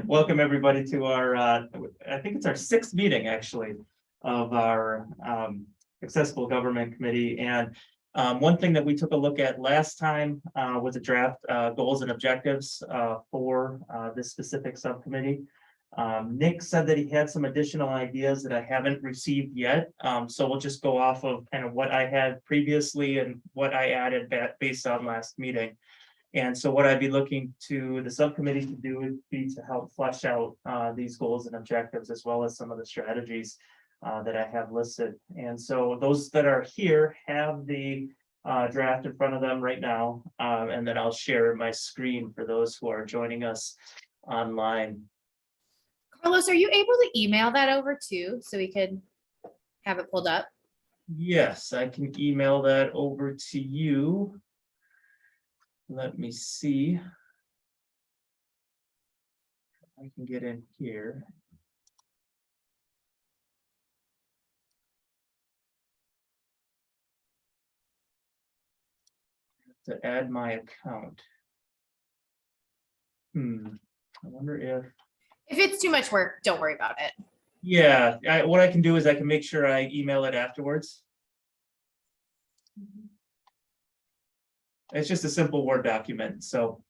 Welcome everybody to our, I think it's our sixth meeting actually of our Accessible Government Committee. And one thing that we took a look at last time was a draft goals and objectives for this specific subcommittee. Nick said that he had some additional ideas that I haven't received yet. So we'll just go off of kind of what I had previously and what I added based on last meeting. And so what I'd be looking to the subcommittee to do would be to help flesh out these goals and objectives, as well as some of the strategies that I have listed. And so those that are here have the draft in front of them right now. And then I'll share my screen for those who are joining us online. Carlos, are you able to email that over too, so we could have it pulled up? Yes, I can email that over to you. Let me see. I can get in here. To add my account. I wonder if it's too much work, don't worry about it. Yeah, what I can do is I can make sure I email it afterwards. It's just a simple Word document, so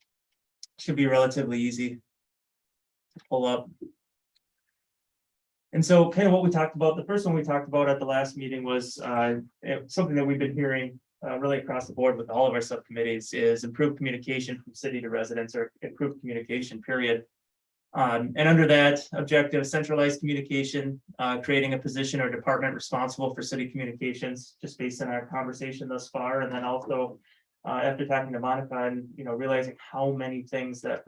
it should be relatively easy to pull up. And so kind of what we talked about, the first one we talked about at the last meeting was something that we've been hearing really across the board with all of our subcommittees is improved communication from city to residents, or improved communication, period. And under that objective, centralized communication, creating a position or department responsible for city communications, just based on our conversation thus far. And then also after talking to Monica and realizing how many things that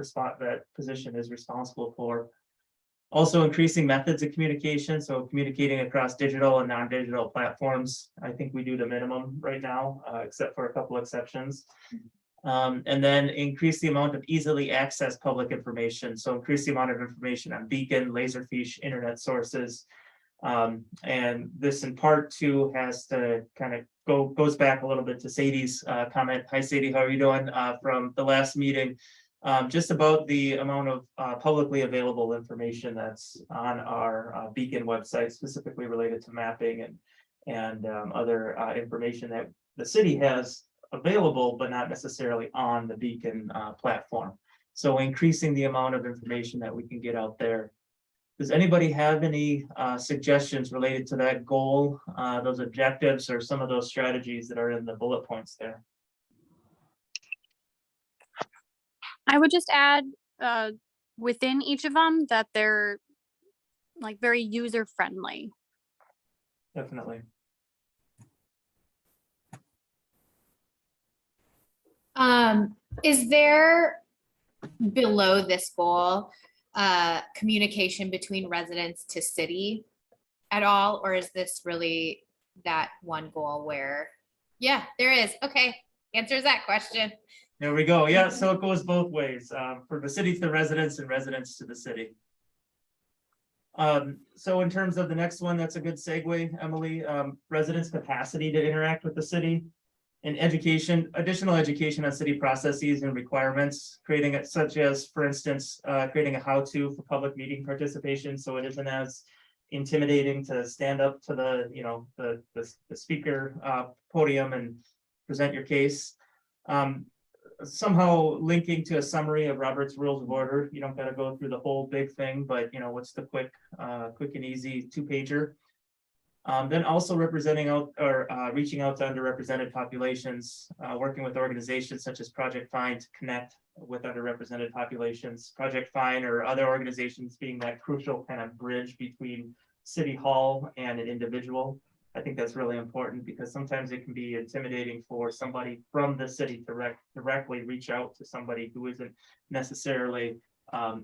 position is responsible for. Also increasing methods of communication, so communicating across digital and non-digital platforms. I think we do the minimum right now, except for a couple exceptions. And then increase the amount of easily accessed public information. So increase the amount of information on Beacon, Laserfish, internet sources. And this in part too has to kind of goes back a little bit to Sadie's comment. Hi Sadie, how are you doing? From the last meeting, just about the amount of publicly available information that's on our Beacon website, specifically related to mapping and other information that the city has available, but not necessarily on the Beacon platform. So increasing the amount of information that we can get out there. Does anybody have any suggestions related to that goal, those objectives, or some of those strategies that are in the bullet points there? I would just add within each of them that they're like very user friendly. Definitely. Is there below this goal communication between residents to city at all, or is this really that one goal where there is? Okay, answers that question. There we go. Yeah, so it goes both ways, for the city to the residents and residents to the city. So in terms of the next one, that's a good segue, Emily. Residents' capacity to interact with the city. And education, additional education on city processes and requirements, creating it such as, for instance, creating a how-to for public meeting participation, so it isn't as intimidating to stand up to the speaker podium and present your case. Somehow linking to a summary of Robert's Rules of Order. You don't got to go through the whole big thing, but what's the quick and easy 2-pager. Then also representing out or reaching out to underrepresented populations, working with organizations such as Project Find to connect with underrepresented populations. Project Find or other organizations being that crucial kind of bridge between City Hall and an individual. I think that's really important because sometimes it can be intimidating for somebody from the city to directly reach out to somebody who isn't necessarily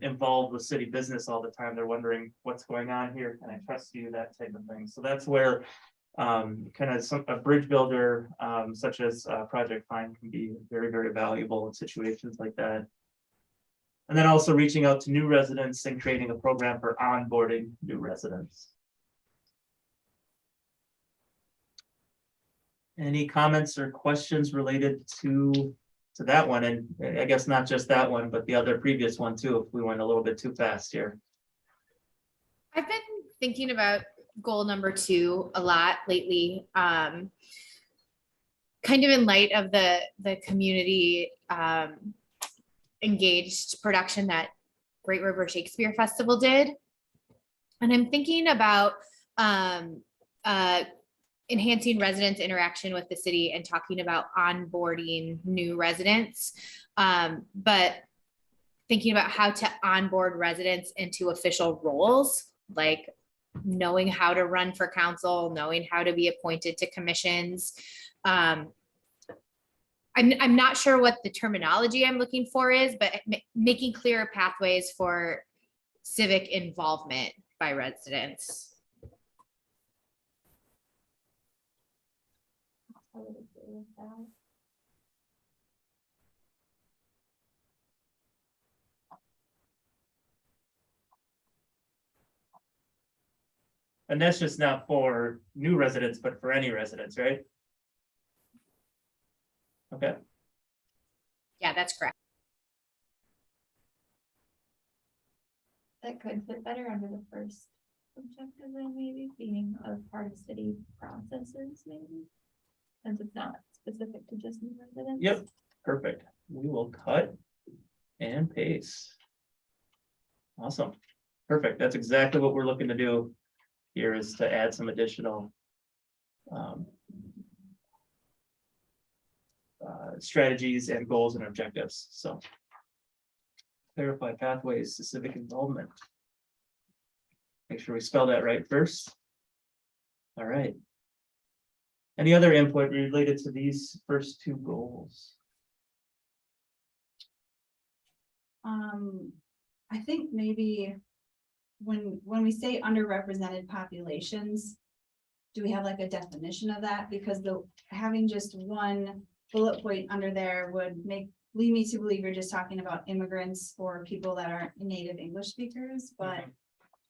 involved with city business all the time. They're wondering what's going on here. Can I trust you? That type of thing. So that's where kind of a bridge builder such as Project Find can be very, very valuable in situations like that. And then also reaching out to new residents and creating a program for onboarding new residents. Any comments or questions related to to that one, and I guess not just that one, but the other previous one too, if we went a little bit too fast here. I've been thinking about goal number 2 a lot lately. Kind of in light of the community engaged production that Great River Shakespeare Festival did. And I'm thinking about enhancing residents' interaction with the city and talking about onboarding new residents, but thinking about how to onboard residents into official roles, like knowing how to run for council, knowing how to be appointed to commissions. I'm not sure what the terminology I'm looking for is, but making clearer pathways for civic involvement by residents. I would agree with that. And that's just not for new residents, but for any residents, right? Okay, Yeah, that's correct. That could fit better under the first objective, then maybe being a part of city processes, maybe. Since it's not specific to just new residents. yep, perfect. We will cut and paste. Awesome, perfect. That's exactly what we're looking to do here, is to add some additional strategies and goals and objectives, so. Clarify pathways to civic involvement. Make sure we spell that right first. All right. Any other input related to these first 2 goals? I think maybe when we say underrepresented populations, do we have like a definition of that? Because having just one bullet point under there would lead me to believe you're just talking about immigrants or people that aren't native English speakers, but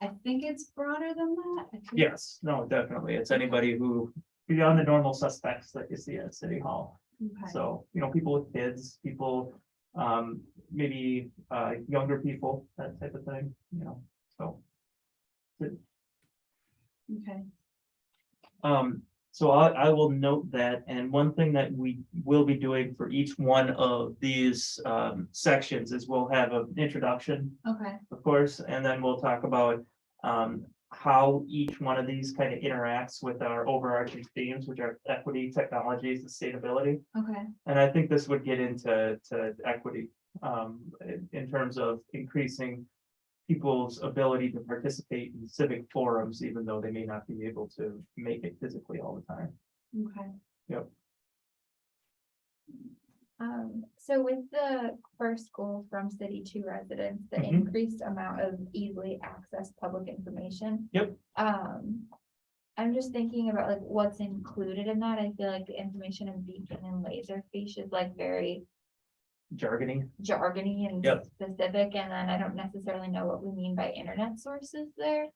I think it's broader than that. Yes, no, definitely. It's anybody who, beyond the normal suspects that you see at City Hall. Okay. So, people with kids, people, maybe younger people, that type of thing, so. Okay. So I will note that, and one thing that we will be doing for each one of these sections is we'll have an introduction, Okay. of course, and then we'll talk about how each one of these kind of interacts with our overarching themes, which are equity, technology, sustainability. Okay. And I think this would get into equity in terms of increasing people's ability to participate in civic forums, even though they may not be able to make it physically all the time. Okay. Yep. So with the first goal from city to residents, the Mhm. increased amount of easily accessed public information. Yep. I'm just thinking about like what's included in that. I feel like the information in Beacon and Laserfish is like very Jargony. jargony and Yep. specific, and then I don't necessarily know what we mean by internet sources there.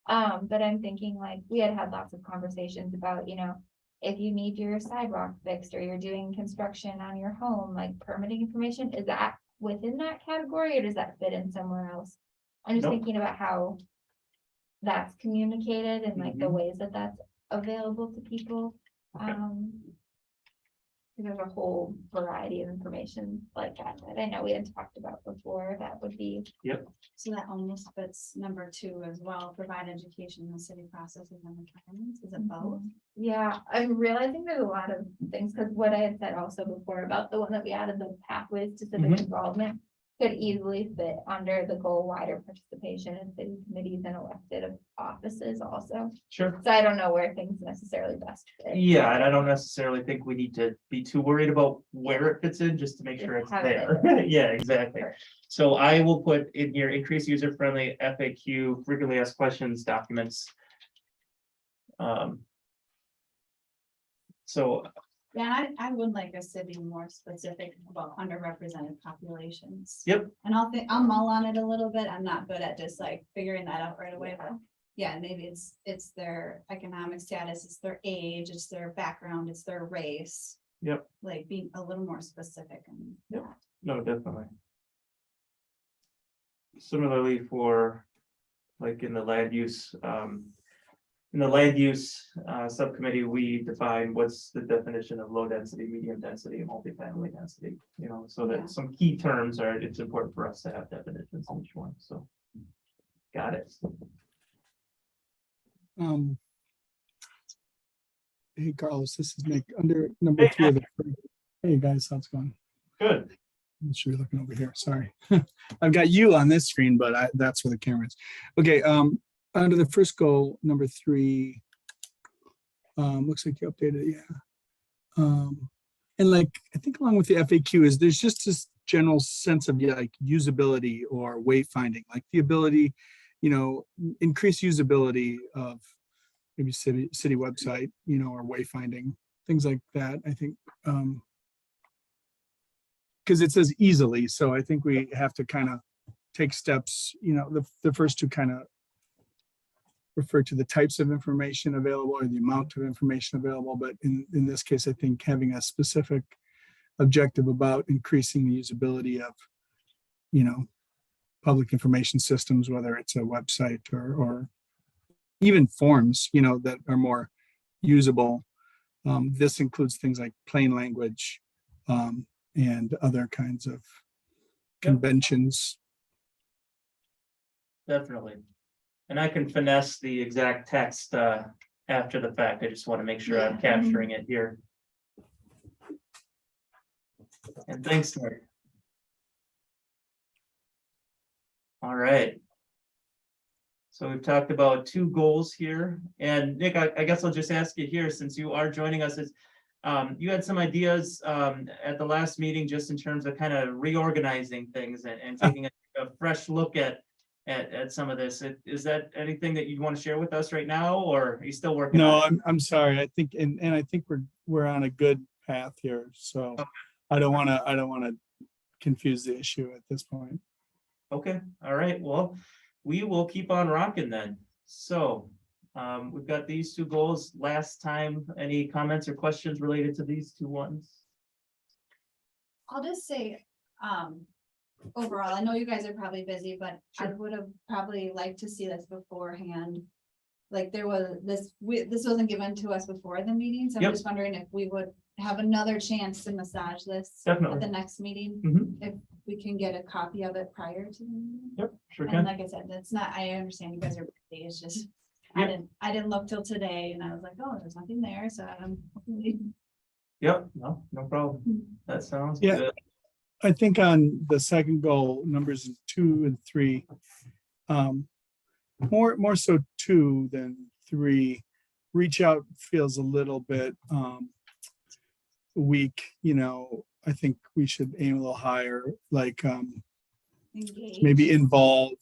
But I'm thinking like we had lots of conversations about, if you need your sidewalk fixed or you're doing construction on your home, like permitting information, is that within that category or does that fit in somewhere else? I'm just Nope. thinking about how that's communicated and like the Mhm. ways that that's available to people. Okay. There's a whole variety of information like that I know we had talked about before. That would be, So that almost fits number 2 as well, provide education in the city processes and requirements. Is it both? yeah, I'm realizing there's a lot of things, because what I had said also before about the one that we added, the pathways to civic Mhm. involvement, could easily fit under the goal wider participation in city committees and elected offices also. Sure. So I don't know where things necessarily best fit. Yeah, and I don't necessarily think we need to be too worried about where it fits in, just to make sure it's Have it there. there. Yeah, exactly. Sure. So I will put in here, increase user-friendly FAQ, frequently asked questions, documents. So, Yeah, I would like us to be more specific about underrepresented populations. Yep. And I'll mull on it a little bit. I'm not good at just like figuring that out right away, but yeah, maybe it's their economic status, it's their age, it's their background, it's their race. Yep. Like being a little more specific and. Yep. No, definitely. Similarly for, like in the land use, subcommittee, we define what's the definition of low density, medium density, and multifamily density, you know, so Yeah. that some key terms are, it's important for us to have definitions on each one, so. Got it. Hey, Carlos, this is Nick, under number Hey, 3 of the. Hey, guys, how's it going? Good. I'm sure you're looking over here, sorry. I've got you on this screen, but that's where the camera is. Okay, under the first goal, number 3, looks like you updated it, yeah. And like, I think along with the FAQ is there's just this general sense of like usability or wayfinding, like the ability, you know, increase usability of maybe city website, you know, or wayfinding, things like that. I think, because it says easily, so I think we have to kind of take steps, you know, the first 2 kind of refer to the types of information available or the amount of information available. But in this case, I think having a specific objective about increasing the usability of, you know, public information systems, whether it's a website or even forms, you know, that are more usable. This includes things like plain language and other kinds of conventions. Definitely. And I can finesse the exact text after the fact. I just want to make sure I'm capturing it here. And thanks, Nick. All right. So we've talked about 2 goals here. And Nick, I guess I'll just ask you here, since you are joining us, is you had some ideas at the last meeting just in terms of kind of reorganizing things and taking a fresh look at some of this. Is that anything that you want to share with us right now, or are you still working No, on it? I'm sorry. I think, and I think we're on a good path here. So I don't want to confuse the issue at this point. Okay, all right, well, we will keep on rocking then. So we've got these 2 goals. Last time, any comments or questions related to these 2 ones? I'll just say, overall, I know you guys are probably busy, but I would have probably liked to see this beforehand. Like there was this wasn't given to us before the meeting, so I'm Yep. just wondering if we would have another chance to massage this Definitely. at the next meeting. Mhm. If we can get a copy of it prior to the meeting. Yep, sure And can. like I said, that's not, I understand you guys are busy, it's just, Yep. I didn't look till today and I was like, oh, there's nothing there, so hopefully. Yep, no problem. That sounds Yeah. good. I think on the second goal, numbers 2 and 3, more so 2 than 3. Reach out feels a little bit weak, you know. I think we should aim a little higher, like maybe Engage. involve,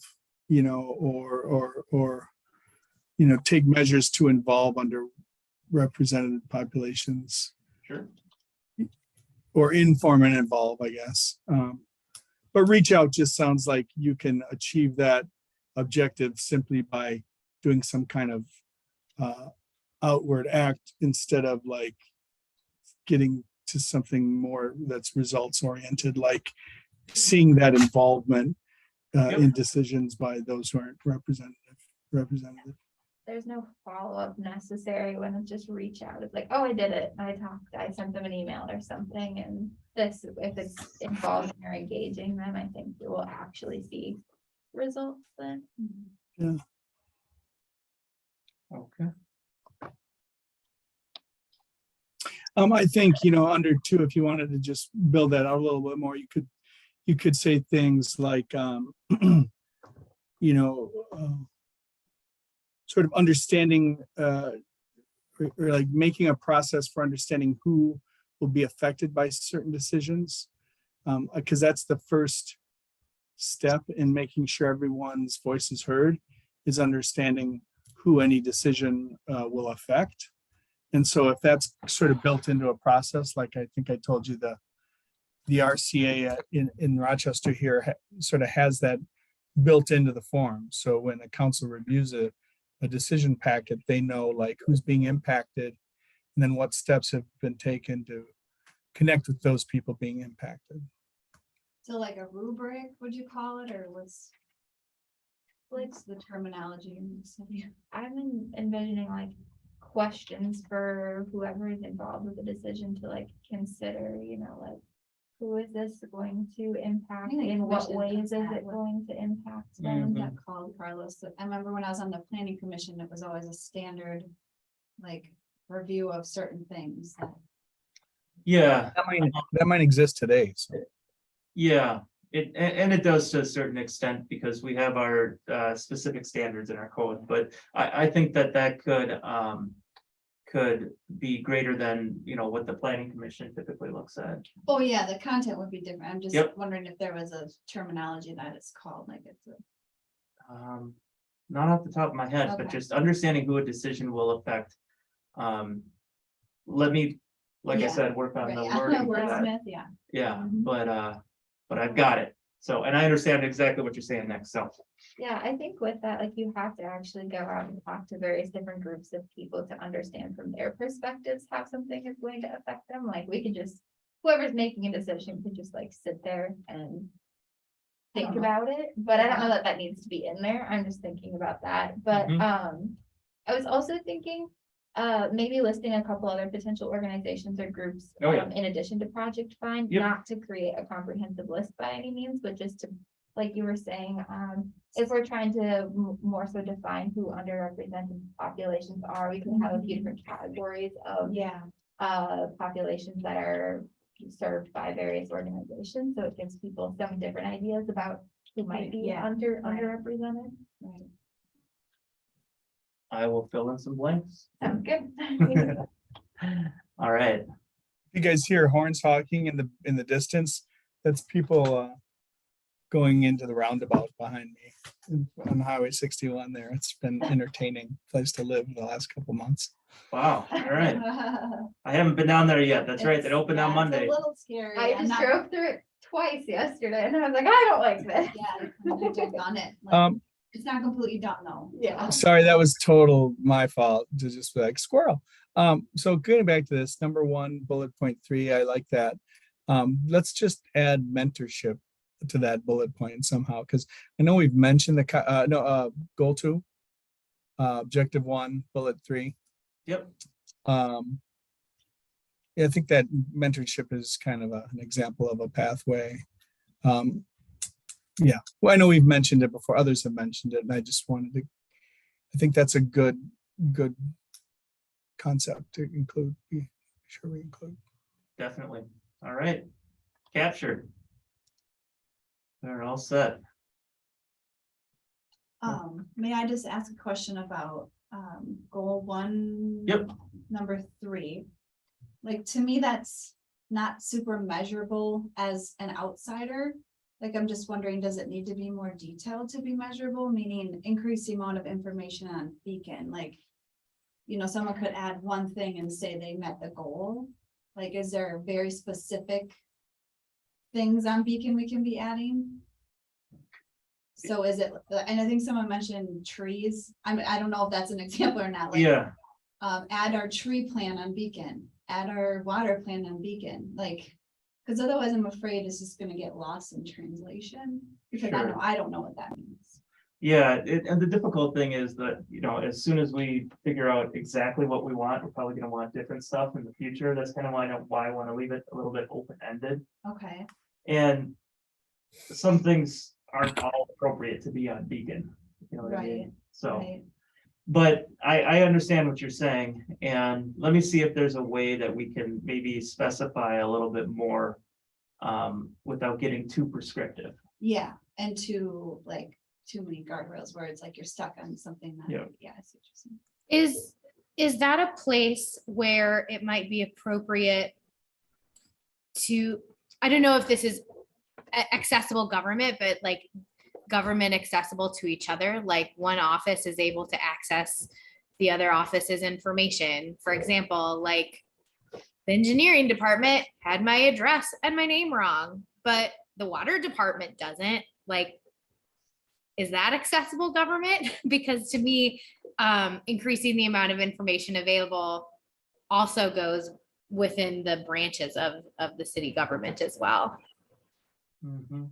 you know, or you know, take measures to involve underrepresented populations. Sure. Or inform and involve, I guess. But reach out just sounds like you can achieve that objective simply by doing some kind of outward act instead of like getting to something more that's results oriented, like seeing that involvement in decisions by those who aren't representative. There's no follow-up necessary when it's just reach out. It's like, oh, I did it. I sent them an email or something. And this, if it's involving or engaging them, I think we will actually see results then. Okay. I think, you know, under 2, if you wanted to just build that out a little bit more, you could say things like, you know, sort of understanding or like making a process for understanding who will be affected by certain decisions, because that's the first step in making sure everyone's voice is heard, is understanding who any decision will affect. And so if that's sort of built into a process, like I think I told you, the RCA in Rochester here sort of has that built into the form. So when a council reviews a decision packet, they know like who's being impacted and then what steps have been taken to connect with those people being impacted. So like a rubric, would you call it, or what's the terminology in the city? I'm envisioning like questions for whoever is involved with the decision to like consider, like, who is this going to impact? I think In what commission ways does is that it with- going to impact I them? Mhm. got called Carlos. I remember when I was on the planning commission, it was always a standard, like, review of certain things. Yeah, That might exist today, so. yeah, and it does to a certain extent because we have our specific standards in our code, but I think that could be greater than, what the planning commission typically looks at. Oh, yeah, the content would be different. I'm just Yep. wondering if there was a terminology that it's called, like it's a. Not off the top of my head, but Okay. just understanding who a decision will affect. Let me, like I Yeah, said, work on Right, the yeah, wording for that. wordsmith, yeah. Yeah, Mhm. but I've got it. So, and I understand exactly what you're saying next, so. Yeah, I think with that, like, you have to actually go out and talk to various different groups of people to understand from their perspectives how something is going to affect them. Like, we could just, whoever's making a decision could just like sit there and think Uh-huh. about it, but I don't know that that needs to be in there. I'm just thinking about that. But, Mhm. I was also thinking, maybe listing a couple other potential organizations or groups, Oh, yeah. in addition to Project Find, Yep. not to create a comprehensive list by any means, but just to, like you were saying, if we're trying to more so define who underrepresented populations are, we can have a few different categories of Yeah, populations that are served by various organizations, so it gives people some different ideas about who might be Yeah, right. underrepresented. right. I will fill in some blanks. Sounds good. All right. You guys hear horns honking in the distance? That's people going into the roundabout behind me on Highway 61 there. It's been entertaining place to live the last couple months. Wow. All right. I haven't been down there yet. That's right. It It's- opened on yeah, it's Monday. A little scary. I I'm just not- drove through it twice yesterday, and I was like, I don't like this. Yeah, I've done it. Like, it's not completely done though. Yeah. Sorry, that was total my fault to just be like squirrel. So getting back to this, number 1, bullet point 3, I like that. Let's just add mentorship to that bullet point somehow, because I know we've mentioned goal 2, objective 1, bullet 3. Yep. Yeah, I think that mentorship is kind of an example of a pathway. Yeah, well, I know we've mentioned it before, others have mentioned it, and I just wanted to, I think that's a good concept to include, be sure we include. Definitely. All right. Captured. They're all set. May I just ask a question about, goal 1? Yep. Number 3. Like, to me, that's not super measurable as an outsider. Like, I'm just wondering, does it need to be more detailed to be measurable, meaning increase the amount of information on Beacon? Like, someone could add one thing and say they met the goal. Like, is there very specific things on Beacon we can be adding? So is it, and I think someone mentioned trees. I don't know if that's an example or not. Like, Yeah. add our tree plan on Beacon, add our water plan on Beacon, like, because otherwise I'm afraid it's just gonna get lost in translation. Because Sure. I don't know what that means. Yeah, and the difficult thing is that, as soon as we figure out exactly what we want, we're probably gonna want different stuff in the future. That's kind of why I want to leave it a little bit open-ended. Okay, And some things aren't all appropriate to be on Beacon. You know what I mean? Right, So, right, but I understand what you're saying, and let me see if there's a way that we can maybe specify a little bit more without getting too prescriptive. yeah, and too many guardrails where it's like you're stuck on something that, Yeah. yeah, I see what you're saying. Is that a place where it might be appropriate to, I don't know if this is accessible government, but like government accessible to each other, like one office is able to access the other office's information. For example, like the engineering department had my address and my name wrong, but the water department doesn't. Like, is that accessible government? Because to me, increasing the amount of information available also goes within the branches of the city government as well. Mhm.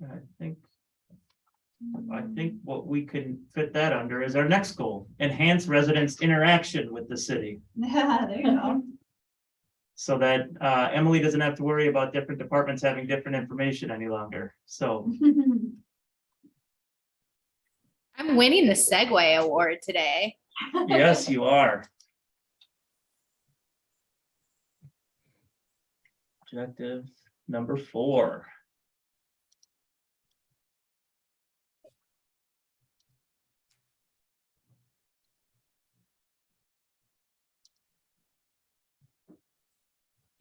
I think what we can fit that under is our next goal, enhance residents' interaction with the city. Yeah, there you go. So that Emily doesn't have to worry about different departments having different information any longer. So I'm winning the Segway award today. yes, you are. Objective number 4.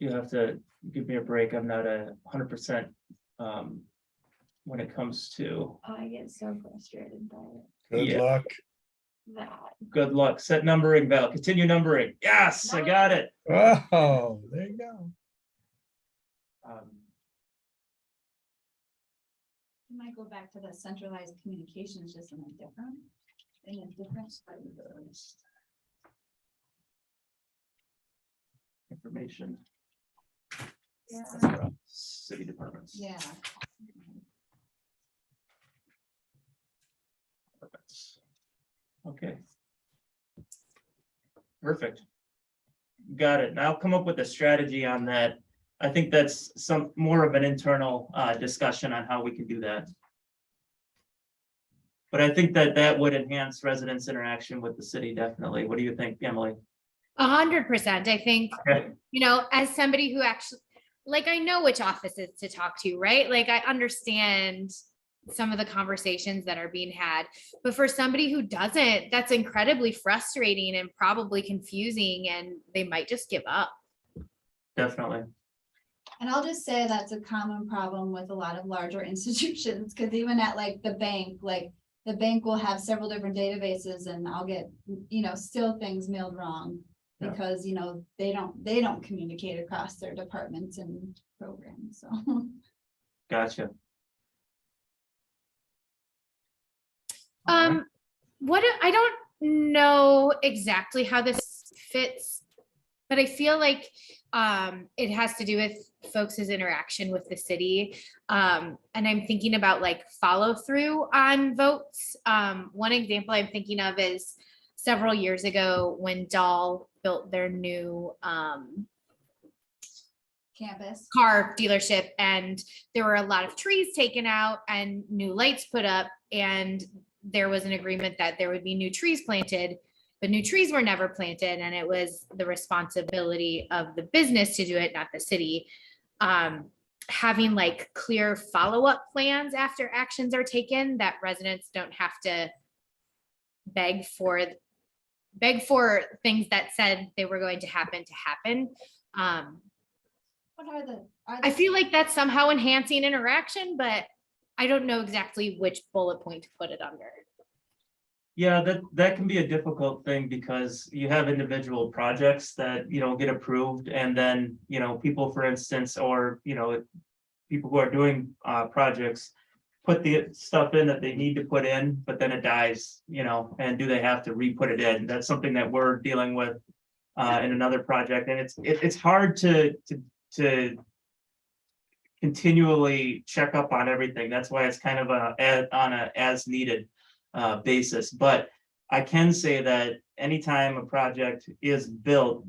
You have to give me a break. I'm not 100% when it comes to I get so frustrated by Good Yeah. luck. that. good luck. Set numbering, Val. Continue numbering. Yes, I got it. Oh, there you go. You might go back to the centralized communications, just in a different. Information. Yeah. City departments. Yeah. Okay. Perfect. Got it. Now come up with a strategy on that. I think that's some more of an internal discussion on how we can do that. But I think that that would enhance residents' interaction with the city, definitely. What do you think, Emily? 100%. I think, Okay. you know, as somebody who actually, like, I know which offices to talk to, right? Like, I understand some of the conversations that are being had, but for somebody who doesn't, that's incredibly frustrating and probably confusing, and they might just give up. Definitely. And I'll just say that's a common problem with a lot of larger institutions, because even at like the bank will have several different databases, and I'll get, still things mailed wrong. Yeah. Because, they don't communicate across their departments and programs, so. Gotcha. I don't know exactly how this fits, but I feel like it has to do with folks' interaction with the city. And I'm thinking about like follow through on votes. One example I'm thinking of is several years ago when Dahl built their new Campus. car dealership, and there were a lot of trees taken out and new lights put up, and there was an agreement that there would be new trees planted, but new trees were never planted, and it was the responsibility of the business to do it, not the city. Having like clear follow-up plans after actions are taken, that residents don't have to beg for things that said they were going to happen. What are the? I feel like that's somehow enhancing interaction, but I don't know exactly which bullet point to put it under. Yeah, that can be a difficult thing because you have individual projects that, get approved, and then, people, for instance, or, people who are doing projects put the stuff in that they need to put in, but then it dies, and do they have to re-put it in? That's something that we're dealing with in another project, and it's hard to continually check up on everything. That's why it's kind of on a as needed basis. But I can say that anytime a project is built,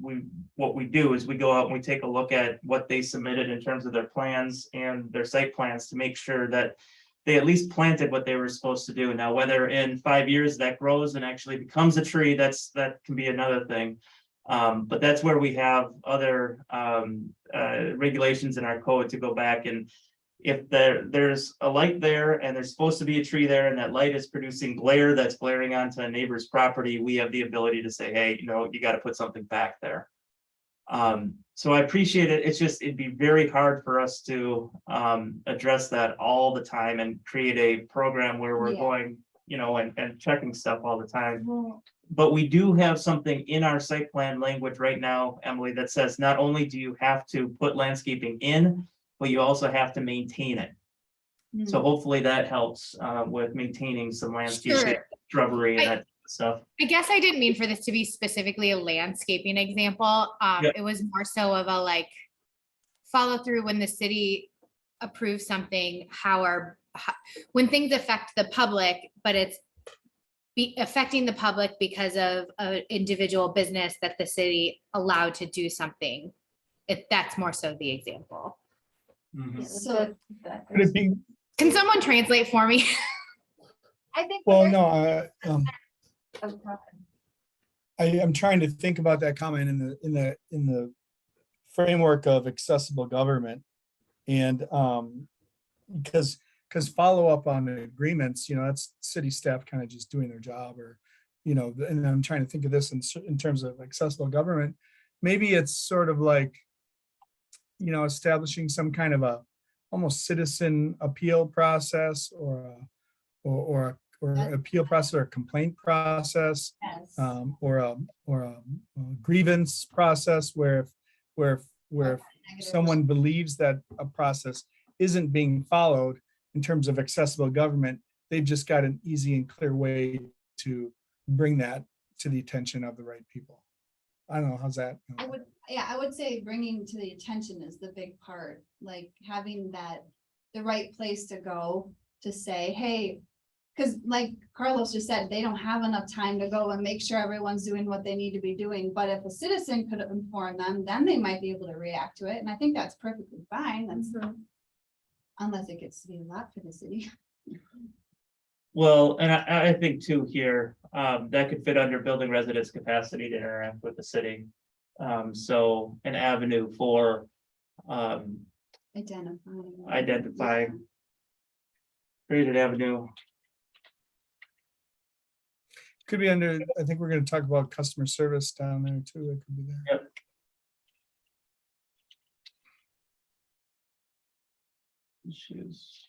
what we do is we go out and we take a look at what they submitted in terms of their plans and their site plans to make sure that they at least planted what they were supposed to do. Now, whether in 5 years that grows and actually becomes a tree, that can be another thing. But that's where we have other regulations in our code to go back, and if there's a light there and there's supposed to be a tree there and that light is producing glare that's glaring onto a neighbor's property, we have the ability to say, hey, you got to put something back there. So I appreciate it. It's just, it'd be very hard for us to address that all the time and create a program where we're going, and checking stuff all the time. But we do have something in our site plan language right now, Emily, that says not only do you have to put landscaping in, but you also have to maintain it. So hopefully that helps with maintaining some landscaping, Sure. shrubbery, and that stuff. I guess I didn't mean for this to be specifically a landscaping example. Yeah. It was more so of a like follow through when the city approves something, when things affect the public, but it's affecting the public because of an individual business that the city allowed to do something. That's more so the example. Mhm. So Could it be, Can someone translate for me? I think. well, when no, I'm trying to think about that comment in the framework of accessible government. And because follow up on the agreements, that's city staff kind of just doing their job, or, and I'm trying to think of this in terms of accessible government. Maybe it's sort of like, establishing some kind of a almost citizen appeal process, or an appeal process, or a complaint process, yes. or a grievance process where Negative someone believes that a process isn't being followed in terms of accessible government, they've just got an easy and clear way to bring that to the attention of the right people. I don't know, how's that? I would say bringing to the attention is the big part, like having the right place to go to say, hey, because like Carlos just said, they don't have enough time to go and make sure everyone's doing what they need to be doing. But if a citizen could inform them, then they might be able to react to it. And I think that's perfectly fine. Unless it gets to be a lot for the city. Well, and I think too here, that could fit under building residents' capacity to interact with the city. So an avenue for identifying. Create an avenue. Could be under, I think we're going to talk about customer service down there too. That could be there. Yep. Issues.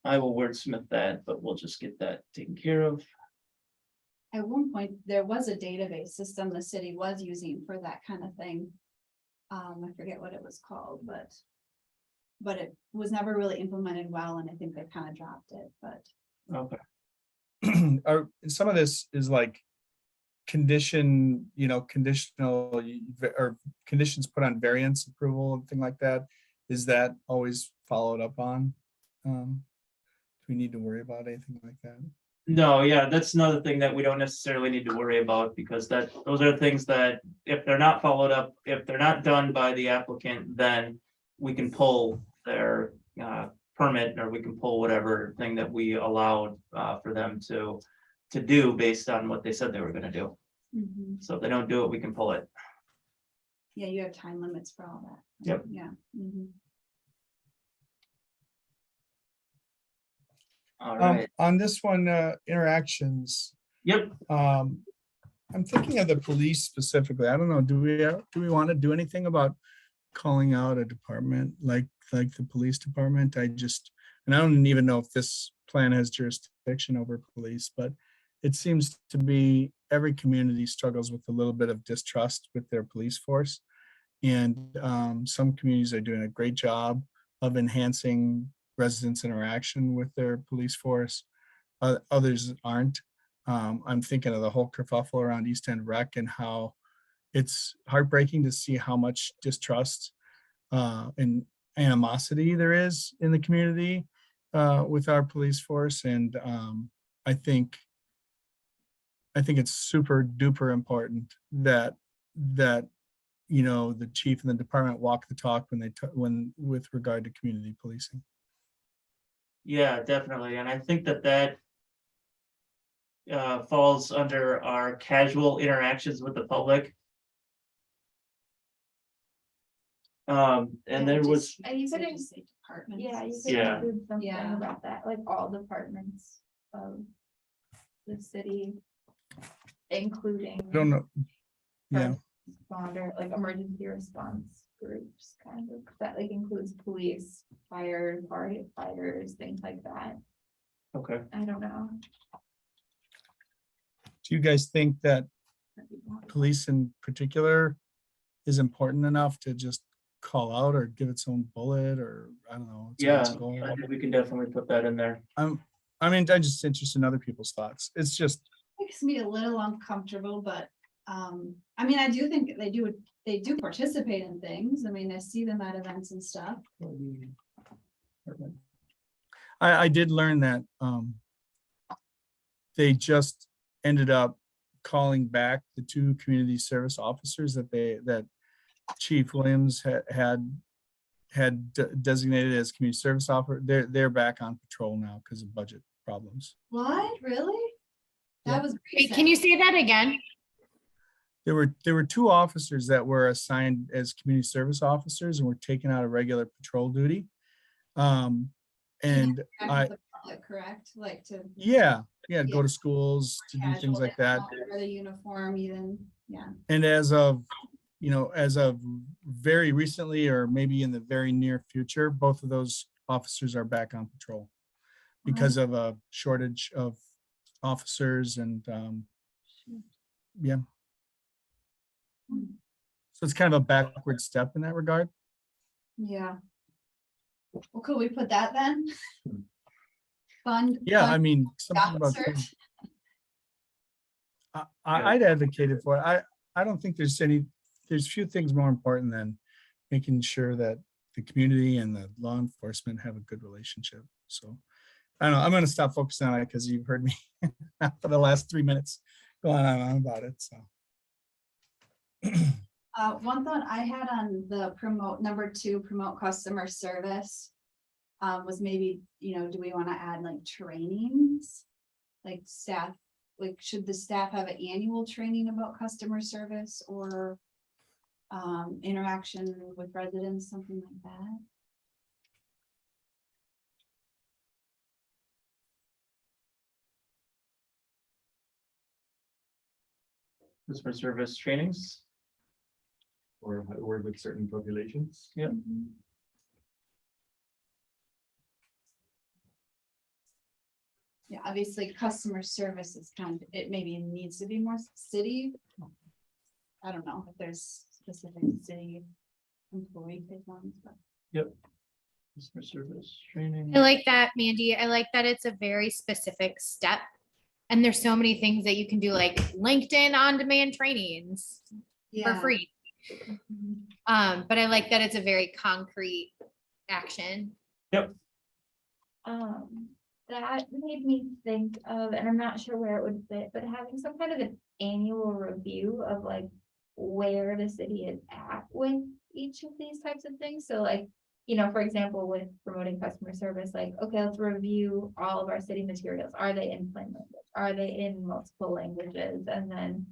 I will wordsmith that, but we'll just get that taken care of. At one point, there was a database system the city was using for that kind of thing. I forget what it was called, but it was never really implemented well, and I think they kind of dropped it, but. Okay. Some of this is like conditional, or conditions put on variance approval and thing like that. Is that always followed up on? Do we need to worry about anything like that? No, yeah, that's another thing that we don't necessarily need to worry about, because those are things that if they're not followed up, if they're not done by the applicant, then we can pull their permit, or we can pull whatever thing that we allowed for them to do based on what they said they were gonna do. So if they don't do it, we can pull it. Yeah, you have time limits for all that. Yep. Yeah. All right. On this one, interactions, Yep. I'm thinking of the police specifically. I don't know, do we want to do anything about calling out a department like the police department? And I don't even know if this plan has jurisdiction over police, but it seems to be every community struggles with a little bit of distrust with their police force. And some communities are doing a great job of enhancing residents' interaction with their police force. Others aren't. I'm thinking of the whole kerfuffle around East End Rec, and how it's heartbreaking to see how much distrust and animosity there is in the community with our police force. And I think it's super duper important that the chief and the department walk the talk when with regard to community policing. Yeah, definitely. And I think that falls under our casual interactions with the public. And there was, And you could say departments. Yeah, you could Yeah. include something Yeah. about that, like all departments of the city, including. I don't know. Yeah. Responder, like emergency response groups, kind of, that like includes police, fire, firefighters, things like that. okay. I don't know. Do you guys think that police in particular is important enough to just call out or give its own bullet, or I don't know. its Yeah, own goal. I think we can definitely put that in there. I mean, I'm just interested in other people's thoughts. It's just, Makes me a little uncomfortable, but, I mean, I do think they do participate in things. I mean, I see them at events and stuff. I did learn that they just ended up calling back the 2 community service officers that Chief Williams had designated as community service officer. They're back on patrol now because of budget problems. What, really? That was. Wait, can you say that again? There were 2 officers that were assigned as community service officers and were taken out of regular patrol duty. And Correct, like to. yeah, go to schools to do casual, things like they that. don't wear the uniform even, yeah. And as of very recently, or maybe in the very near future, both of those officers are back on patrol because of a shortage of officers and yeah. So it's kind of a backward step in that regard. Yeah. Well, could we put that then? Fund. Yeah, I fund mean, the something about. officers. I'd advocated for it. I don't think there's few things more important than making sure that the community and the law enforcement have a good relationship. So I don't know, I'm going to stop focusing on it because you've heard me for the last 3 minutes going on about it. So. One thought I had on the number 2, promote customer service, was maybe, do we want to add like trainings? Like staff, like should the staff have an annual training about customer service or interaction with residents, something like that? Customer service trainings. Or with certain populations. Yeah. Yeah, obviously, customer service is it maybe needs to be more city. I don't know if there's specific city employee paid ones, but. Yep. Customer service training. I like that, Mandy. I like that it's a very specific step. And there's so many things that you can do, like LinkedIn on-demand trainings for free. But I like that it's a very concrete action. Yep. That made me think of, and I'm not sure where it would fit, but having some kind of an annual review of like where the city is at with each of these types of things. So like, for example, with promoting customer service, like, okay, let's review all of our city materials. Are they in plain language? Are they in multiple languages? And then,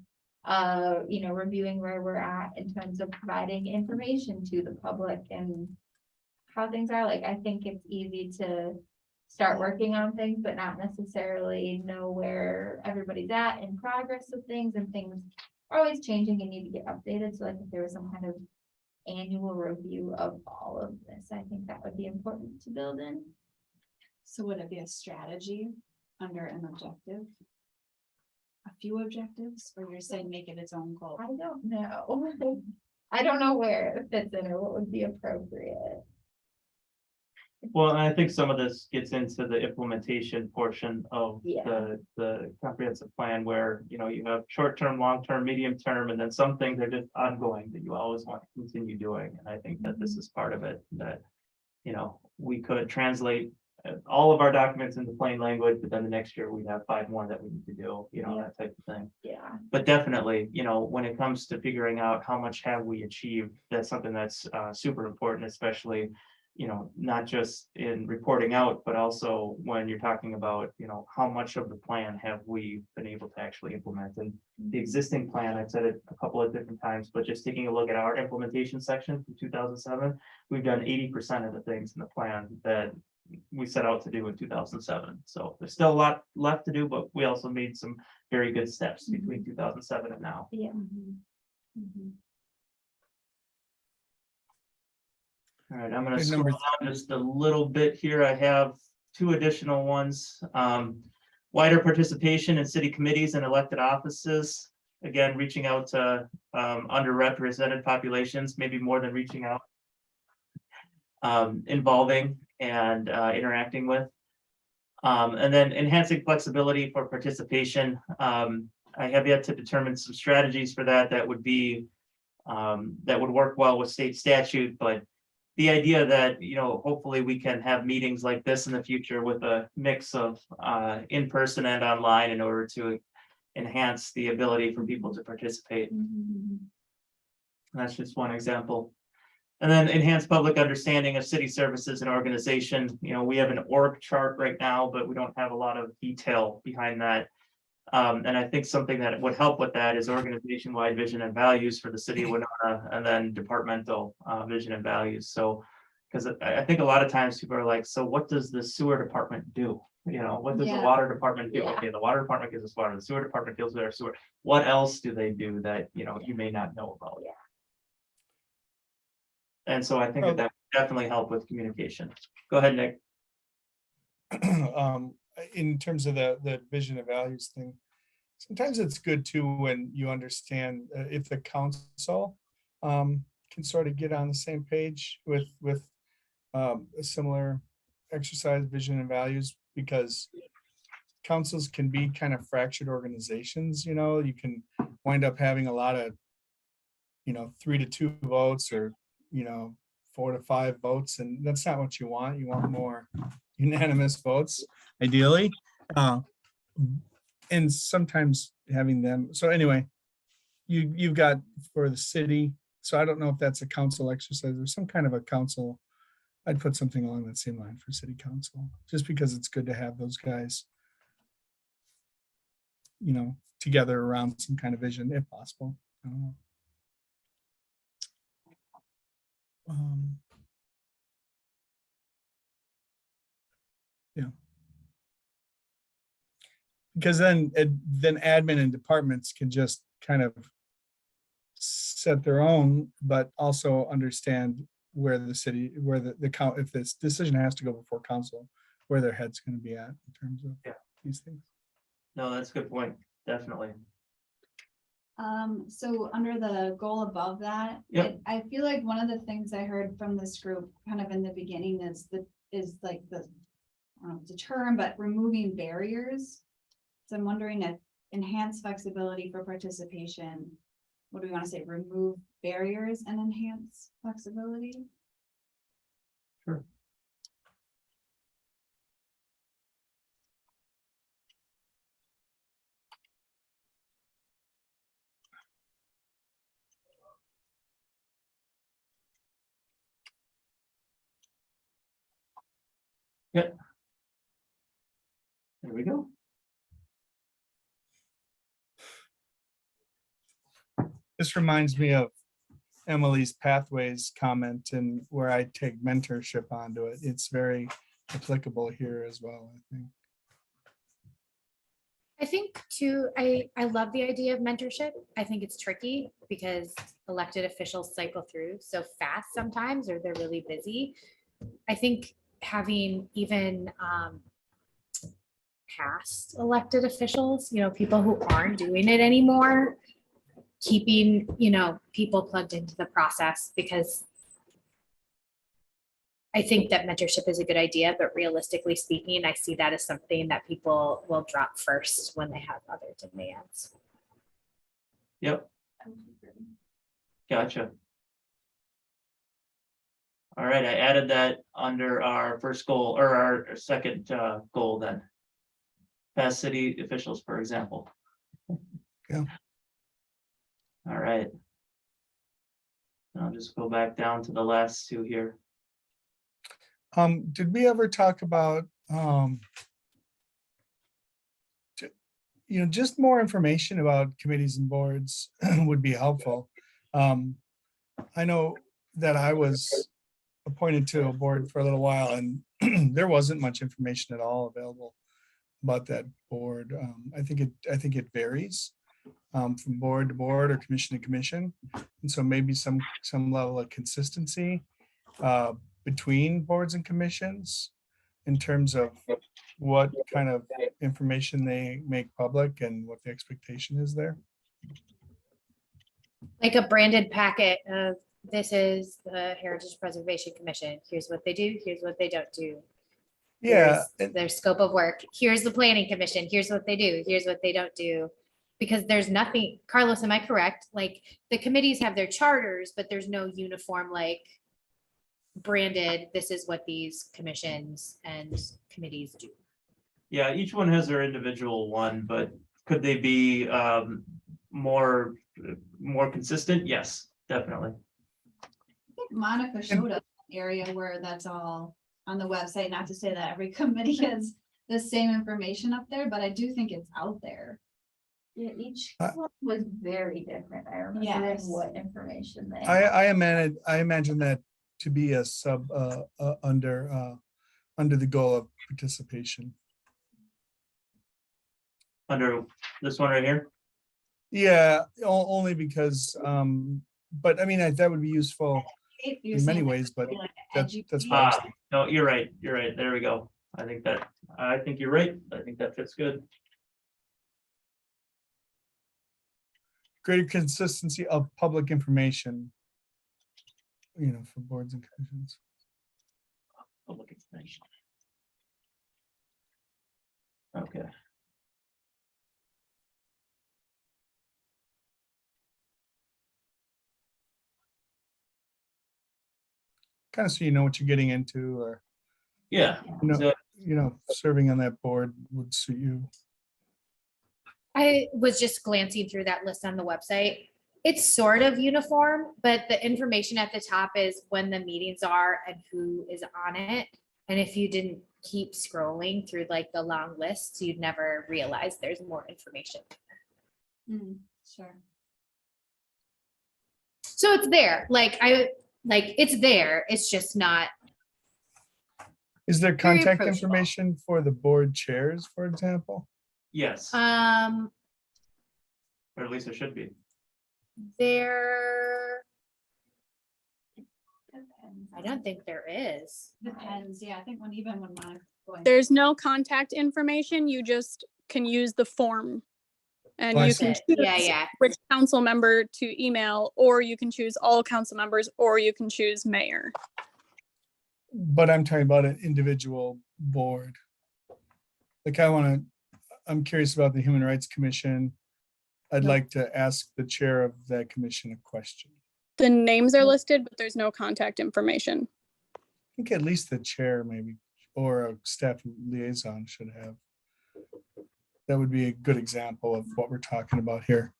reviewing where we're at in terms of providing information to the public and how things are. Like, I think it's easy to start working on things, but not necessarily know where everybody's at in progress of things, and things are always changing and need to get updated. So like if there was some kind of annual review of all of this, I think that would be important to build in. So would it be a strategy under an objective? A few objectives, or you're saying make it its own goal? I don't know. I don't know where it fits in or what would be appropriate. Well, and I think some of this gets into the implementation portion of the comprehensive plan where, you have short-term, long-term, medium-term, and then some things are just ongoing that you always want to continue doing. And I think that this is part of it, that, we could translate all of our documents into plain language, but then the next year we'd have 5 more that we need to do, that type of thing. Yeah. But definitely, when it comes to figuring out how much have we achieved, that's something that's super important, especially, not just in reporting out, but also when you're talking about, how much of the plan have we been able to actually implement. And the existing plan, I've said it a couple of different times, but just taking a look at our implementation section from 2007, we've done 80% of the things in the plan that we set out to do in 2007. So there's still a lot left to do, but we also made some very good steps between 2007 and now. Yeah. All right, I'm gonna Here's scroll number down just a little bit here. I have 2 additional ones. Wider participation in city committees and elected offices. Again, reaching out to underrepresented populations, maybe more than reaching out involving and interacting with. And then enhancing flexibility for participation. I have yet to determine some strategies for that that would be that would work well with state statute, but the idea that, you know, hopefully we can have meetings like this in the future with a mix of in person and online in order to enhance the ability for people to participate. And that's just one example. And then enhance public understanding of city services and organization. You know, we have an org chart right now, but we don't have a lot of detail behind that. And I think something that would help with that is organization-wide vision and values for the city of Winona, and then departmental vision and values. So, because I think a lot of times people are like, so what does the sewer department do? You know, what does the Yeah. water department do? Yeah. Okay, the water department gives us water, the sewer department deals with our sewer. What else do they do that, you know, you may not know about? Yeah. And so I think that would definitely help with communication. Go ahead, Nick. In terms of the vision and values thing, sometimes it's good too when you understand if the council can sort of get on the same page with a similar exercise, vision and values, because councils can be kind of fractured organizations. You know, you can wind up having a lot of, you know, 3-2 votes, or, you know, 4-5 votes, and that's not what you want. You want more unanimous votes, ideally. And sometimes having them, so anyway, you've got for the city, so I don't know if that's a council exercise or some kind of a council. I'd put something along that same line for city council, just because it's good to have those guys, you know, together around some kind of vision, if possible. I don't know. Yeah. Because then admin and departments can just kind of set their own, but also understand where the city, where the count, if this decision has to go before council, where their head's going to be at in terms of these things. No, that's a good point. Definitely. So under the goal above that, Yep. I feel like one of the things I heard from this group kind of in the beginning is like the, I don't know if it's a term, but removing barriers. So I'm wondering if enhance flexibility for participation, what do we want to say, remove barriers and enhance flexibility? Sure. Yep. There we go. This reminds me of Emily's Pathways comment, and where I take mentorship onto it. It's very applicable here as well, I think. I think too, I love the idea of mentorship. I think it's tricky because elected officials cycle through so fast sometimes, or they're really busy. I think having even past elected officials, you know, people who aren't doing it anymore, keeping, you know, people plugged into the process, because I think that mentorship is a good idea, but realistically speaking, I see that as something that people will drop first when they have other demands. Yep. Gotcha. All right, I added that under our first goal, or our second goal then. Past city officials, for example. Yeah. All right. I'll just go back down to the last two here. Did we ever talk about, you know, just more information about committees and boards would be helpful. I know that I was appointed to a board for a little while, and there wasn't much information at all available about that board. I think it varies from board to board or commission to commission, and so maybe some level of consistency between boards and commissions in terms of what kind of information they make public and what the expectation is there. Like a branded packet of this is the Heritage Preservation Commission. Here's what they do. Here's what they don't do. Yeah, Here's their scope of work. Here's the Planning Commission. Here's what they do. Here's what they don't do. Because there's nothing, Carlos, am I correct? Like, the committees have their charters, but there's no uniform, like, branded, this is what these commissions and committees do. Yeah, each one has their individual one, but could they be more consistent? Yes, definitely. I think Monica showed us an area where that's all on the website, not to say that every committee has the same information up there, but I do think it's out there. Yeah, each Uh, one was very different. I remember Yes. what information they. I imagine that to be a sub, under the goal of participation. Under this one right here? Yeah, only because, but I mean, that would be useful You're in many saying ways, but like that's educate- what I was Ah, no, you're right. You're right. There we go. I think you're right. I think that fits good. greater consistency of public information, you know, for boards and commissions. Public information. Okay. Kind of so you know what you're getting into, or, Yeah. So- serving on that board would suit you. I was just glancing through that list on the website. It's sort of uniform, but the information at the top is when the meetings are and who is on it. And if you didn't keep scrolling through like the long lists, you'd never realize there's more information. Sure. So it's there, it's there. It's just not, Is there Very contact approachable. information for the board chairs, for example? Yes, or at least it should be. there, Depends. I don't think there is. Depends, yeah, I think even when Monica. going- There's no contact information. You just can use the form. And Oh, I you see. can Yeah, choose yeah. which council member to email, or you can choose all council members, or you can choose mayor. But I'm talking about an individual board. Like I'm curious about the Human Rights Commission. I'd like to ask the chair of that commission a question. The names are listed, but there's no contact information. I think at least the chair maybe, or a staff liaison should have. That would be a good example of what we're talking about here.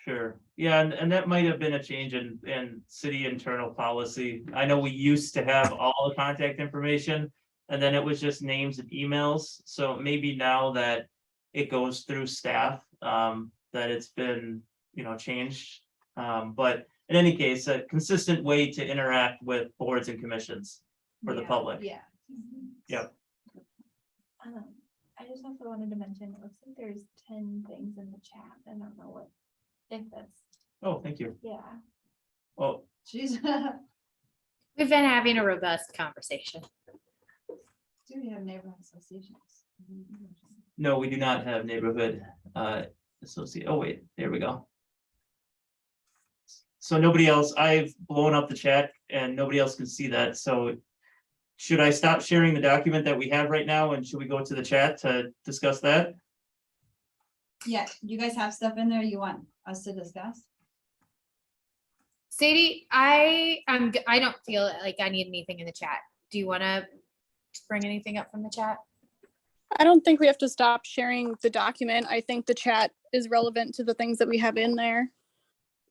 Sure. Yeah, and that might have been a change in city internal policy. I know we used to have all the contact information, and then it was just names and emails. So maybe now that it goes through staff, that it's been, changed. But in any case, a consistent way to interact with boards and commissions for the Yeah, public. Yeah. Yep. I just also wanted to mention, it looks like there's 10 things in the chat. I don't know if that's, Oh, thank you. yeah. Well, She's. We've been having a robust conversation. Do we have neighborhood associations? no, we do not have neighborhood associate. Oh, wait, there we go. So nobody else, I've blown up the chat and nobody else can see that. So should I stop sharing the document that we have right now and should we go to the chat to discuss that? Yeah, you guys have stuff in there you want us to discuss? Sadie, I don't feel like I need anything in the chat. Do you want to bring anything up from the chat? I don't think we have to stop sharing the document. I think the chat is relevant to the things that we have in there.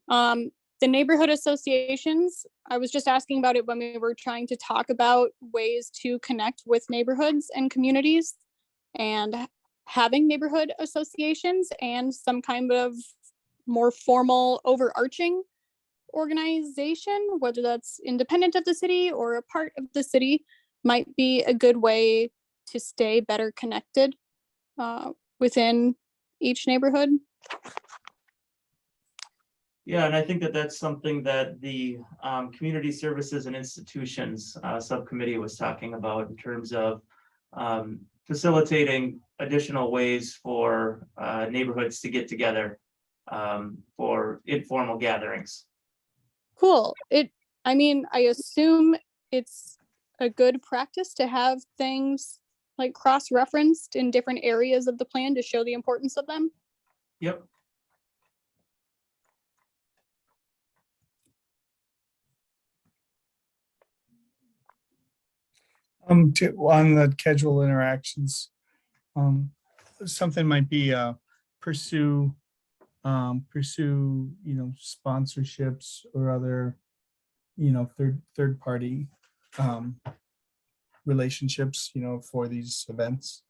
The neighborhood associations, I was just asking about it when we were trying to talk about ways to connect with neighborhoods and communities, and having neighborhood associations and some kind of more formal overarching organization, whether that's independent of the city or a part of the city, might be a good way to stay better connected within each neighborhood. Yeah, and I think that that's something that the Community Services and Institutions Subcommittee was talking about in terms of facilitating additional ways for neighborhoods to get together for informal gatherings. Cool. I mean, I assume it's a good practice to have things like cross-referenced in different areas of the plan to show the importance of them. Yep. On the casual interactions, something might be, pursue, sponsorships or other, third party, relationships, for these events.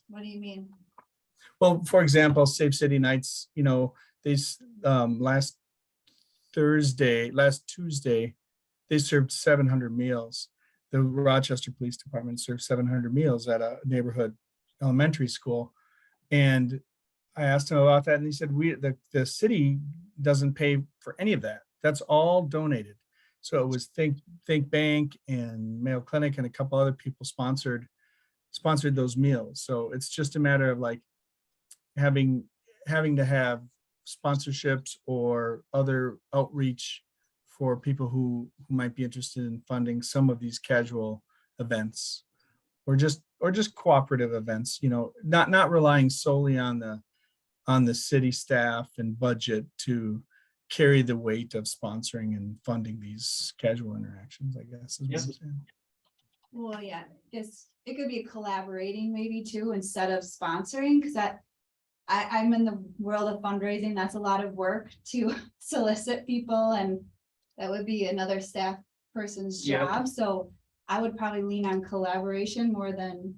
What do you mean? Well, for example, Safe City Nights, these, last Tuesday, they served 700 meals. The Rochester Police Department served 700 meals at a neighborhood elementary school. And I asked him about that, and he said, the city doesn't pay for any of that. That's all donated. So it was Think Bank and Mayo Clinic and a couple other people sponsored those meals. So it's just a matter of like having to have sponsorships or other outreach for people who might be interested in funding some of these casual events, or just cooperative events, not relying solely on the city staff and budget to carry the weight of sponsoring and funding these casual interactions, I guess. Is what I'm saying. Well, yeah, it could be collaborating maybe too, instead of sponsoring, because I'm in the world of fundraising. That's a lot of work to solicit people, and that would be another staff person's Yep. job. So I would probably lean on collaboration more than,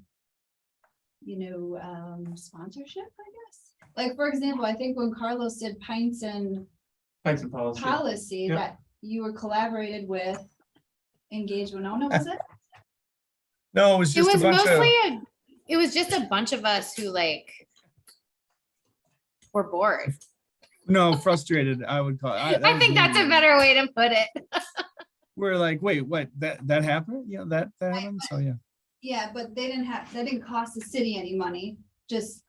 sponsorship, I guess. Like, for example, I think when Carlos did Pints and Find some policy. Policy Yep. that you were collaborated with Engage Winona, was it? No, it was It just was a bunch mostly of, it was just a bunch of us who were bored. no, frustrated, I would call it. I think that's a better way to put it. We're like, wait, what, that happened? Yeah, that happened. So yeah. Yeah, but that didn't cost the city any money, just,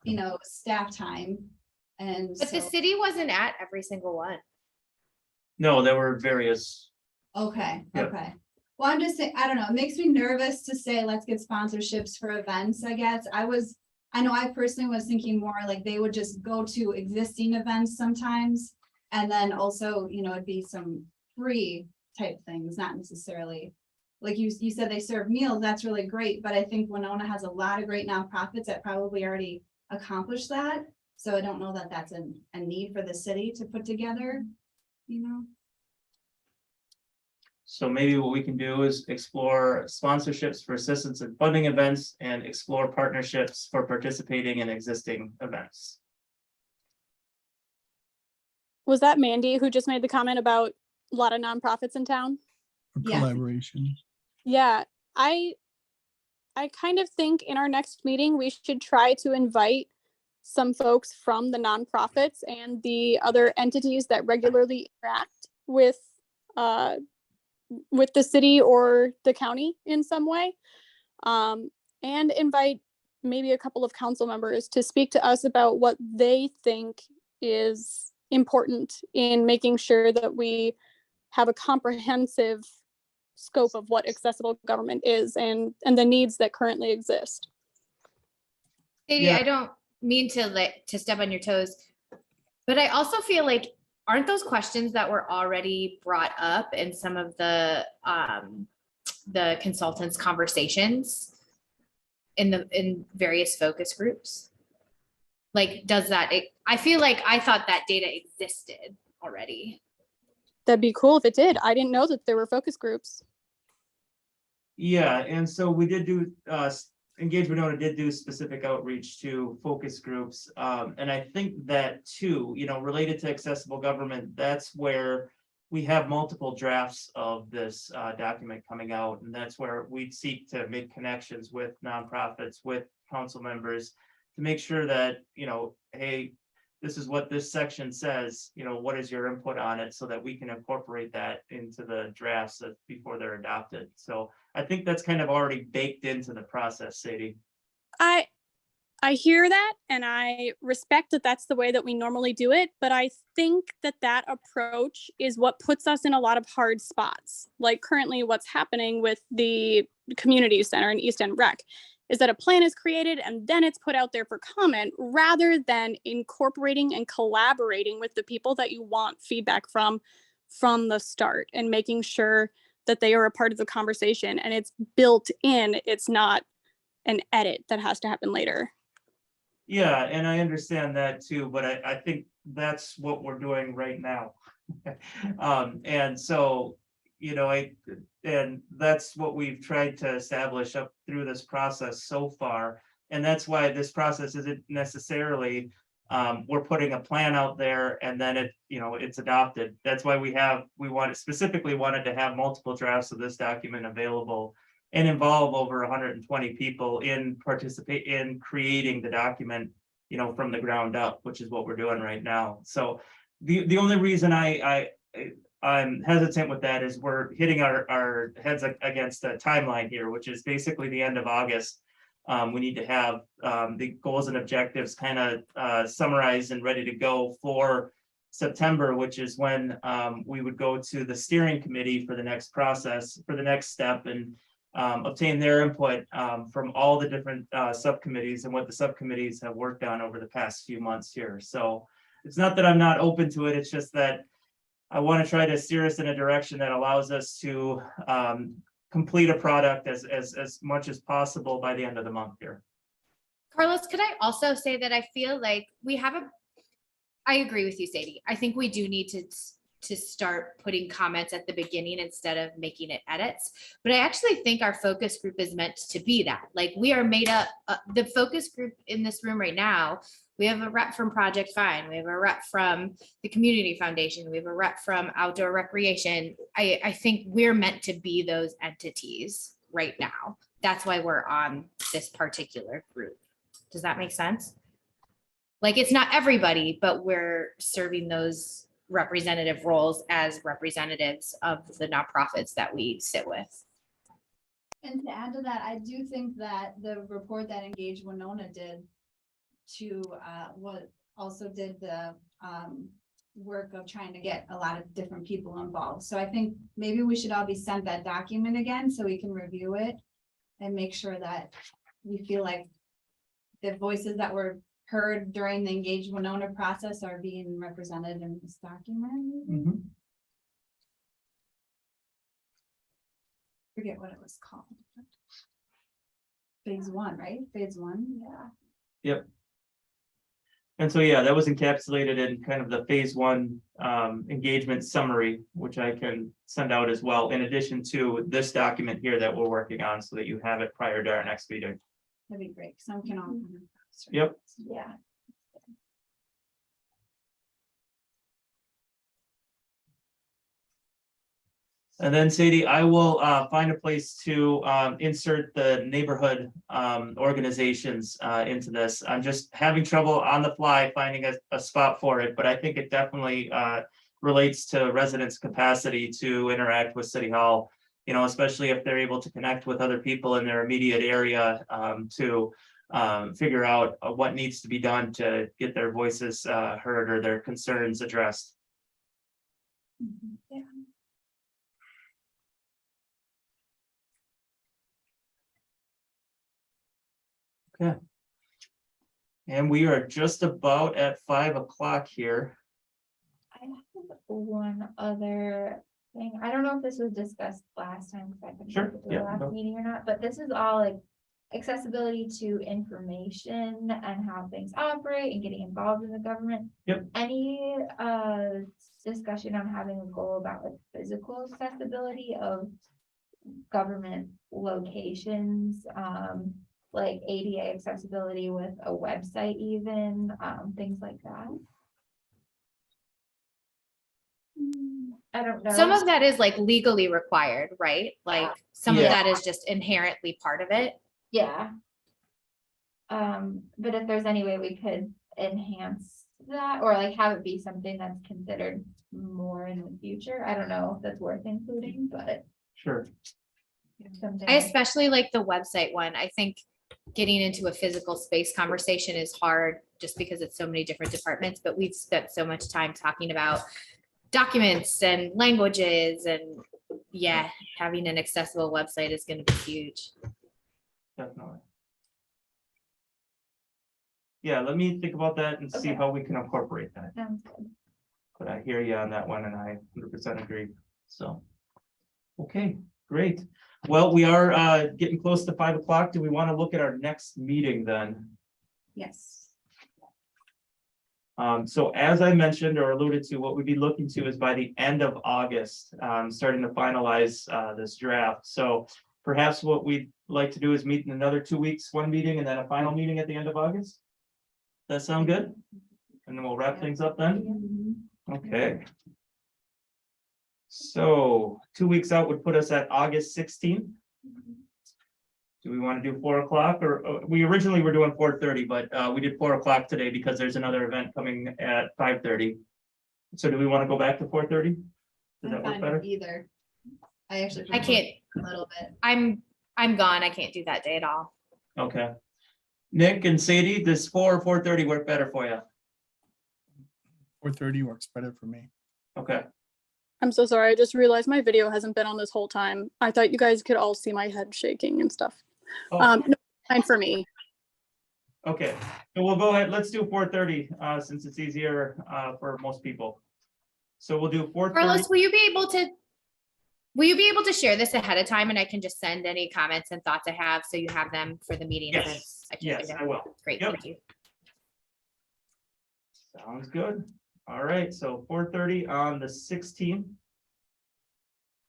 staff time. And But the so, city wasn't at every single one. No, there were various. okay, Yeah. okay. Well, I'm just saying, I don't know, it makes me nervous to say, let's get sponsorships for events, I guess. I know I personally was thinking more like they would just go to existing events sometimes. And then also, it'd be some free type things, not necessarily. Like you said, they serve meals, that's really great, but I think Winona has a lot of great nonprofits that probably already accomplished that. So I don't know that that's a need for the city to put together, So maybe what we can do is explore sponsorships for assistance in funding events and explore partnerships for participating in existing events. Was that Mandy who just made the comment about a lot of nonprofits in town? Yeah. Collaboration. Yeah, I kind of think in our next meeting, we should try to invite some folks from the nonprofits and the other entities that regularly interact with the city or the county in some way. And invite maybe a couple of council members to speak to us about what they think is important in making sure that we have a comprehensive scope of what accessible government is and the needs that currently exist. Katie, Yeah. I don't mean to step on your toes, but I also feel like, aren't those questions that were already brought up in some of the consultants' conversations in various focus groups? Like, I feel like I thought that data existed already. That'd be cool if it did. I didn't know that there were focus groups. Yeah, and so we did do, Engage Winona did do specific outreach to focus groups. And I think that too, related to accessible government, that's where we have multiple drafts of this document coming out. And that's where we'd seek to make connections with nonprofits, with council members, to make sure that, hey, this is what this section says, what is your input on it, so that we can incorporate that into the drafts before they're adopted. So I think that's kind of already baked into the process, Sadie. I I hear that and I respect that that's the way that we normally do it, but I think that that approach is what puts us in a lot of hard spots. Like currently what's happening with the community center and East End Rec is that a plan is created and then it's put out there for comment rather than incorporating and collaborating with the people that you want feedback from the start and making sure that they are a part of the conversation and it's built in. It's not an edit that has to happen later. Yeah, and I understand that too, but I think that's what we're doing right now. And so, you know, and that's what we've tried to establish up through this process so far. And that's why this process isn't necessarily, we're putting a plan out there and then it, you know, it's adopted. That's why specifically wanted to have multiple drafts of this document available and involve over 120 people in creating the document, you know, from the ground up, which is what we're doing right now. So the only reason I'm hesitant with that is we're hitting our heads against a timeline here, which is basically the end of August. We need to have the goals and objectives kind of summarized and ready to go for September, which is when we would go to the steering committee for the next process, for the next step, and obtain their input from all the different subcommittees and what the subcommittees have worked on over the past few months here. So it's not that I'm not open to it, it's just that I want to try to steer us in a direction that allows us to complete a product as much as possible by the end of the month here. Carlos, could I also say that I feel like I agree with you, Sadie. I think we do need to start putting comments at the beginning instead of making it edits. But I actually think our focus group is meant to be that. Like we are made up, the focus group in this room right now, we have a rep from Project Fine, we have a rep from the Community Foundation, we have a rep from Outdoor Recreation. I think we're meant to be those entities right now. That's why we're on this particular group. Does that make sense? Like it's not everybody, but we're serving those representative roles as representatives of the nonprofits that we sit with. And to add to that, I do think that the report that Engage Winona did also did the work of trying to get a lot of different people involved. So I think maybe we should all be sent that document again so we can review it and make sure that we feel like the voices that were heard during the Engage Winona process are being represented in this document. Forget what it was called. Phase 1, right? Phase 1, yeah. Yep. And so, yeah, that was encapsulated in kind of the phase 1 engagement summary, which I can send out as well, in addition to this document here that we're working on so that you have it prior to our next meeting. That'd be great. So we can all. Yep. Yeah. And then Sadie, I will find a place to insert the neighborhood organizations into this. I'm just having trouble on the fly finding a spot for it, but I think it definitely relates to residents' capacity to interact with City Hall, you know, especially if they're able to connect with other people in their immediate area to figure out what needs to be done to get their voices heard or their concerns addressed. Yeah. Okay. And we are just about at 5 o'clock here. I have one other thing. I don't know if this was discussed last time, because I couldn't Sure, remember if it was yeah, the last no. meeting or not, but this is all like accessibility to information and how things operate and getting involved in the government. Yep. Any discussion on having a goal about like physical accessibility of government locations, like ADA accessibility with a website even, things like that? I don't know. Some of that is like legally required, right? Like some of Yeah. that is just inherently part of it. Yeah. But if there's any way we could enhance that or like have it be something that's considered more in the future, I don't know if that's worth including, but Sure. something. I especially like the website one. I think getting into a physical space conversation is hard just because it's so many different departments, but we've spent so much time talking about documents and languages and yeah, having an accessible website is going to be huge. Definitely. Yeah, let me think about that and see Okay. how we can incorporate that. Sounds good. But I hear you on that one and I 100% agree. So. Okay, great. Well, we are getting close to 5 o'clock. Do we want to look at our next meeting then? Yes. So as I mentioned or alluded to, what we'd be looking to is by the end of August, starting to finalize this draft. So perhaps what we'd like to do is meet in another 2 weeks, one meeting and then a final meeting at the end of August. That sound good? And then we'll wrap things up then? Okay. So 2 weeks out would put us at August 16th. Do we want to do 4 o'clock or we originally were doing 4:30, but we did 4 o'clock today because there's another event coming at 5:30. So do we want to go back to 4:30? Does I'm that work fine better? with either. I actually. I can't, prefer A little bit. I'm gone. I can't do that day at all. Okay. Nick and Sadie, does 4 or 4:30 work better for you? 4:30 works better for me. Okay. I'm so sorry. I just realized my video hasn't been on this whole time. I thought you guys could all see my head shaking and stuff. Oh, No, fine for me. okay. So we'll go ahead. Let's do 4:30 since it's easier for most people. So we'll do 4:30. Carlos, will you be able to share this ahead of time and I can just send any comments and thoughts I have so you have them for the meeting? Yes, since I can't yes, do that? I will. Great, Yep. thank you. Sounds good. All right, so 4:30 on the 16th.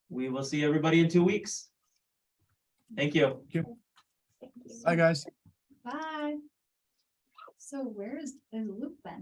We will see everybody in 2 weeks. Thank you. Bye, guys. Bye. So where is Luke then?